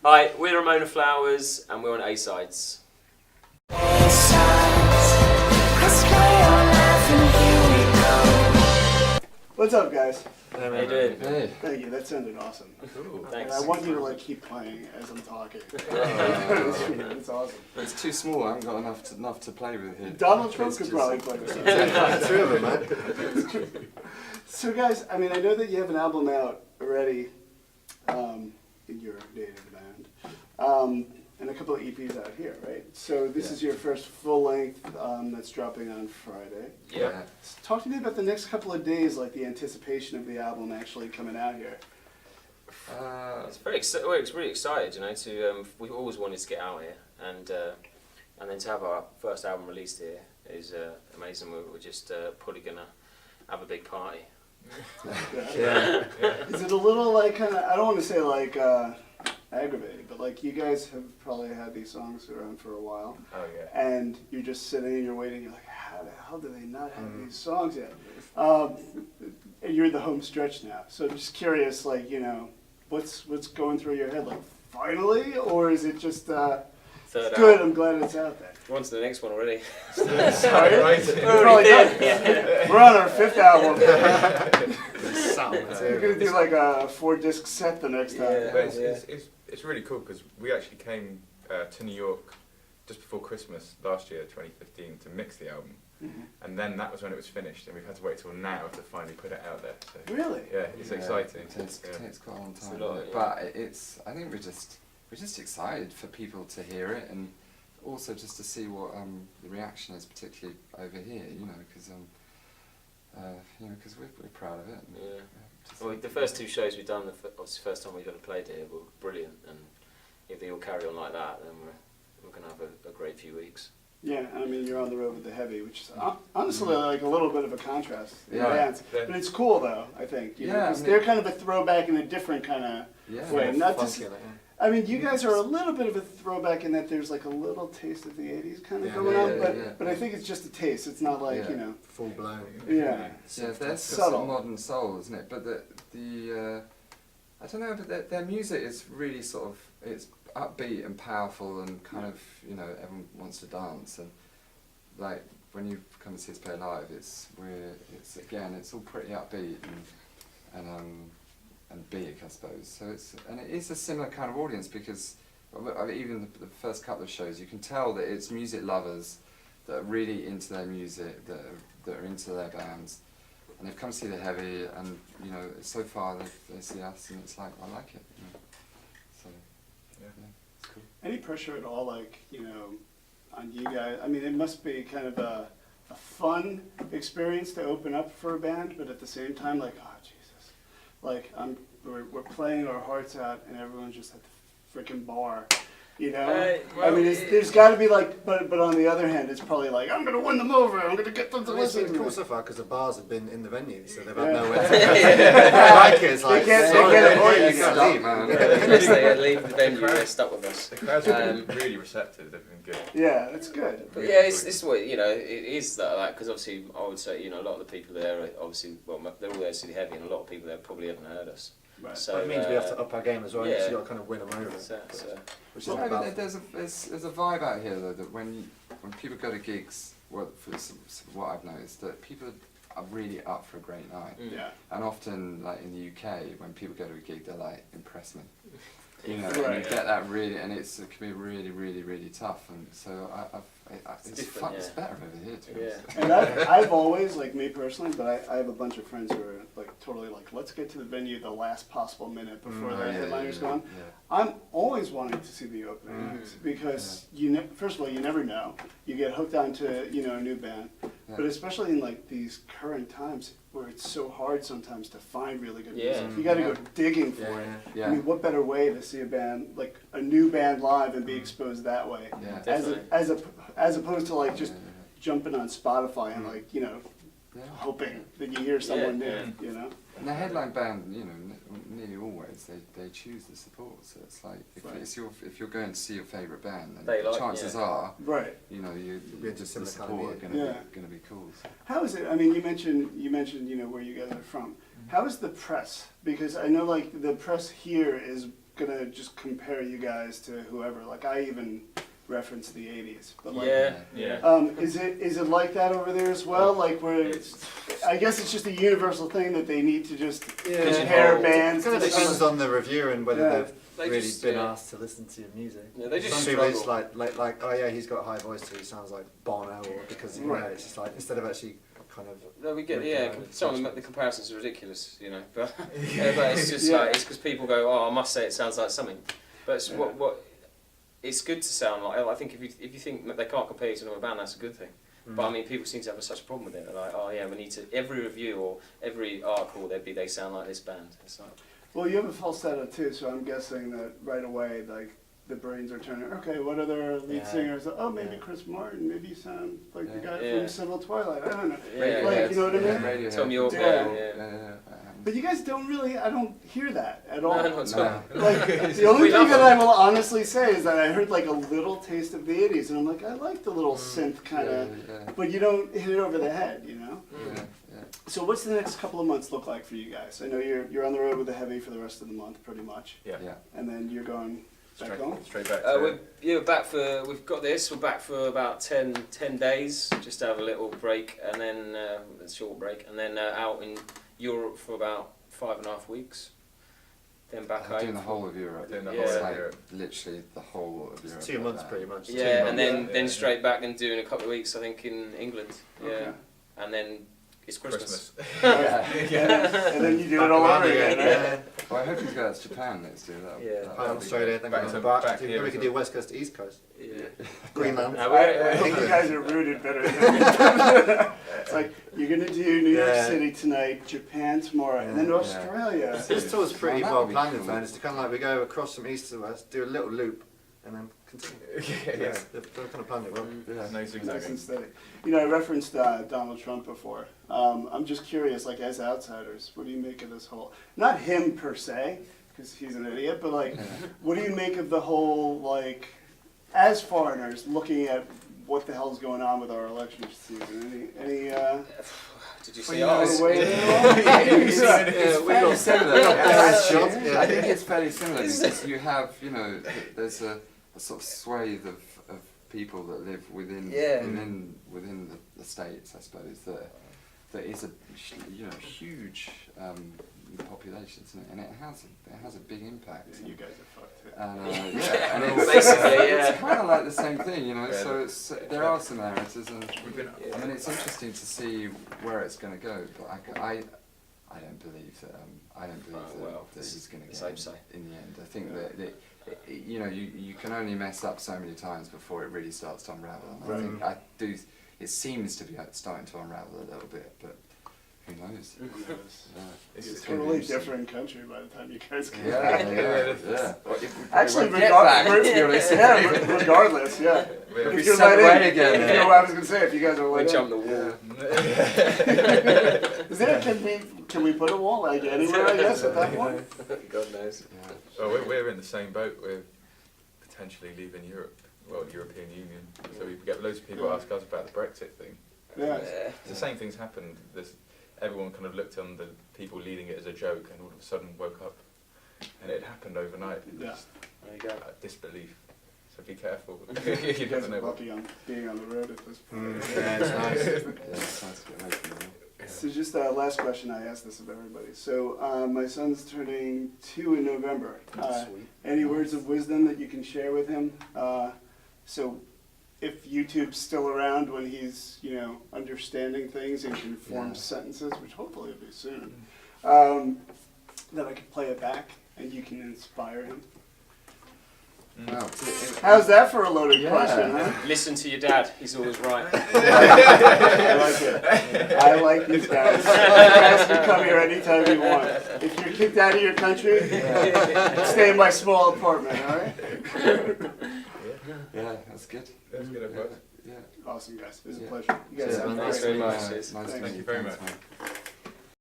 Hi, we're Ramona Flowers and we're on A-Sides. What's up, guys? How you doing? Hey. Thank you. That sounded awesome. Ooh, And thanks. I want you to like keep playing as I'm talking. It's awesome. It's too small. I haven't got enough to play with here. Donald Trump could probably play with it. Two of them, man. So, guys, I mean, I know that you have an album out already in your native band, and a couple of EPs out here, right? So this is your first full length that's dropping on Friday. Yeah. Talk to me about the next couple of days, like the anticipation of the album actually coming out here. It's very we're really excited, you know. We've always wanted to get out here, and then to have our first album released here is amazing. We're just probably gonna have a big party. Yeah. Is it a little like kind of? I don't want to say like aggravating, but like you guys have probably had these songs around for a while. Oh yeah. And you're just sitting and you're waiting. You're like, how the hell do they not have these songs yet? And you're in the home stretch now. So I'm just curious, like, you know, what's going through your head? Like, finally, or is it just Third good? album. I'm glad it's out there. We're on to the next one already. Sorry, Right. we're probably done. Yeah. We're on our 5th album. Something You're gonna do like a 4-disc set the next time. Yeah. But it's really cool because we actually came to New York just before Christmas last year, 2015, to mix the album. Mhm. And then that was when it was finished, and we've had to wait till now to finally put it out there. So, Really? yeah, it's exciting. It takes quite a long It's a time, lot, doesn't it? yeah. But it's. I think we're just excited for people to hear it, and also just to see what the reaction is, particularly over here. You know, because we're proud of it. And, Yeah. just- Well, the first two shows we've done, obviously the first time we've ever played here, were brilliant, and if they all carry on like that, then we're going to have a great few weeks. Yeah, I mean, you're on the road with the heavy, which is honestly like a little bit of a contrast in Yeah. bands. Yeah. But it's cool though, I think. You know, Yeah, 'cause I mean- they're kind of a throwback in a different kind of Yeah. way. Not just, Funky, like, I mean, you guys are a little bit of a throwback in that there's like a little taste of the 80s kind of Yeah. going Yeah, on, yeah, but yeah. but I think it's just a taste. It's not like, Yeah. you know, full blown. yeah. Yeah, there's Subtle. some modern soul, isn't it? But the I don't know, but their music is really sort of, it's upbeat and powerful and kind of, you know, everyone wants to dance, and like when you come and see us play live, it's all pretty upbeat and big, I suppose. So it is a similar kind of audience, because I mean, even the first couple of shows, you can tell that it's music lovers that are really into their music, that are into their bands, and they've come to see the heavy, and you know, so far they see us, and it's like, I like it. You know? So Yeah. it's cool. Any pressure at all, like, you know, on you guys? I mean, it must be kind of a fun experience to open up for a band, but at the same time, like, oh, Jesus. Like, we're playing our hearts out, and everyone's just at the freaking bar, you know? Well, I mean, there's got to be like, but on the other hand, it's probably like, I'm going to win them over, I'm going to get them to I mean, it's listen been to cool me. so far because the bars have been in the venue, so they've Yeah. had nowhere to go. Like it's like, They can't sorry, get mate, it. you gotta leave, man. Unless they leave the venue, they're stuck with us. The crowds have been really receptive. They've been good. Yeah, that's good. But yeah, it's what, you know, it is that, because obviously I would say, you know, a lot of the people there are obviously, well, they're all there to see the heavy, and a lot of people there probably haven't heard us. Right. So That means we have to up our game as well, yeah. so you've got to kind of win them over. so, Which is Well, I mean, about there's a vibe out here though, that when people go to gigs, what I've noticed, that people are really up for a great night. Yeah. And often, like in the UK, when people go to a gig, they're like, impress me. You know, Right. and you get that really, and it can be really, really, really tough. And so it's different, fun. It's yeah. better over here, to be Yeah. honest. And I've always, like me personally, but I have a bunch of friends who are like totally like, let's get to the venue the last possible minute before the headliner's gone. Yeah. I'm always wanting to see the opening acts because first of all, you never know. You get hooked onto, you know, a new band, Yeah. but especially in like these current times where it's so hard sometimes to find really good Yeah. music. You got to go digging for Yeah, it. yeah. I mean, what better way to see a band, like a new band live, and be exposed that way, Yeah. as opposed to like just Yeah. jumping on Spotify and like, you know, Yeah. hoping that you hear someone Yeah, new, you know? And the headline band, you know, nearly always they choose the support. So it's like Right. if you're going to see your favourite band, then They like- chances yeah. are, Right. you know, be into the similar kind of support are music. going to be cool. So. How is it? I mean, you mentioned, you know, where you guys are from. How is the press? Because I know like the press here is gonna just compare you guys to whoever. Like I even referenced the '80s, but like, Yeah. is it like that over there as well? Like where I guess it's just a universal thing that they need to just compare bands. It kind of to depends some- on the reviewer and whether Yeah. they've They really just, been yeah. asked to listen to your music. Yeah, they just Some people it's struggle. like oh yeah, he's got a high voice, so he sounds like Bono, or because you know, Right. it's just like instead of actually kind of. No, we get Recognise some of judgment. the comparisons are ridiculous, you know. But but it's just like it's because people go, oh, I must say it sounds like something. But it's what it's good to sound like. I think if you think that they can't compare you to another band, that's a good thing. But I mean, people seem to have such a problem with it. They're like, oh yeah, we need to every review or every article they sound like this band. It's like, Well, you have a falsetto too, so I'm guessing that right away, like the brains are turning. Okay, what other lead Yeah. singers? Oh, maybe Yeah. Chris Martin. Maybe you sound like the guy Yeah. from Civil Twilight. I don't know. Yeah, like yeah, you know what I mean? Radiohead, Tom York, for yeah, example. But you guys don't really. I don't hear that at all. no, not at all. Like the only We thing love that them. I will honestly say is that I heard like a little taste of the '80s, and I'm like, I like the little synth kind of, but you don't hit it over the head, you know. So what's the next couple of months look like for you guys? I know you're on the road with the Heavy for the rest of the month, pretty much, Yeah. and then you're going back home. Straight back to We're back for. We've got this. We're back for about 10 days, just to have a little break, and then a short break, and then out in Europe for about 5.5 weeks. Then back home. Doing the whole of Europe. Doing the Yeah. It's whole like of Europe. literally the whole of Europe. It's 2 months pretty much. Yeah, and then Yeah. then straight back and doing a couple of weeks, I think, in England. Yeah, Okay. and then it's Christmas. And then you do Back it all around over again, again, right? yeah. Well, I hope you go to Japan next year. Yeah. Australia, then Back we're to- back. back Maybe here we as could well. do West Coast to East Coast. Yeah. Greenland. I think you guys are rooted better than It's like, you're going to do New York Yeah. City tonight, Japan tomorrow, and then Yeah. Australia. This tour's pretty Well, well that'd be planned in cool. fairness. It's kind of like we go across from east to west, do a little loop, and then continue. Yeah. They've kind of planned it well. Yeah. No Nice zigzagging. and steady. You know, I referenced Donald Trump before. I'm just curious, like, as outsiders, what do you make of this whole, not him per se, because he's an idiot, but like, what do you make of the whole, like, as foreigners looking at what the hell's going on with our election season? Any Did you Well, see you know, ours? it's- way It's fairly similar. Yeah. I think it's fairly similar because you have, you know, there's a sort of swathe of people that live within Yeah. within the states, I suppose, that is a huge population, isn't it? And it has a big impact. You guys are fucked too. And and it's, Basically, yeah. it's kind of like the same thing, you know. Yeah. So there are similarities, and We've been, I mean, it's interesting to see where it's going to go, but I don't believe that that he's going to it's get hope so. in the end. I think that you know you can only mess up so many times before it really starts to unravel. And I think it seems to be starting to unravel a little bit, but who knows? Yeah. It's It's a gonna be totally interesting. different country by the time you guys get Yeah, back. yeah. Well, if we Actually, won't get back, to be regardless, honest. yeah, regardless, yeah. we're- If we you're sent let away in, again, you yeah. know what I was gonna say. If you guys are We let in, jump the wall. is there? Can we put a wall like anywhere? I guess at that point. God knows. Yeah. Well, we're in the same boat. We're potentially leaving Europe, well, the European Union. So we get loads of people ask us about the Brexit thing. Yeah. It's the same thing's happened. Everyone kind of looked on the people leading it as a joke, and all of a sudden woke up, and it happened overnight. Yeah. Just, There you go. disbelief. So be careful. You You guys never are know. lucky on being on the road at this point. Yeah, it's nice. Yeah, it's nice to get away from there. So just last question, I asked this of everybody. So my son's turning 2 in November. Sweet. Any words of wisdom that you can share with him? So if YouTube's still around when he's, you know, understanding things and can form Yeah. sentences, which hopefully will be soon, that I could play it back and you can inspire him. Well, How's that for a loaded Yeah. question, huh? Listen to your dad. He's always right. I like it. I like these guys. You guys can come here anytime you want. If you're kicked out of your country, stay in my small apartment, all right? yeah, that's good. That's good advice. Yeah. Awesome, guys. It was a Yeah. pleasure. You guys Cheers, sound man. Thanks great. very much. Nice Cheers. to meet Thank you. you very Thanks, much. mate.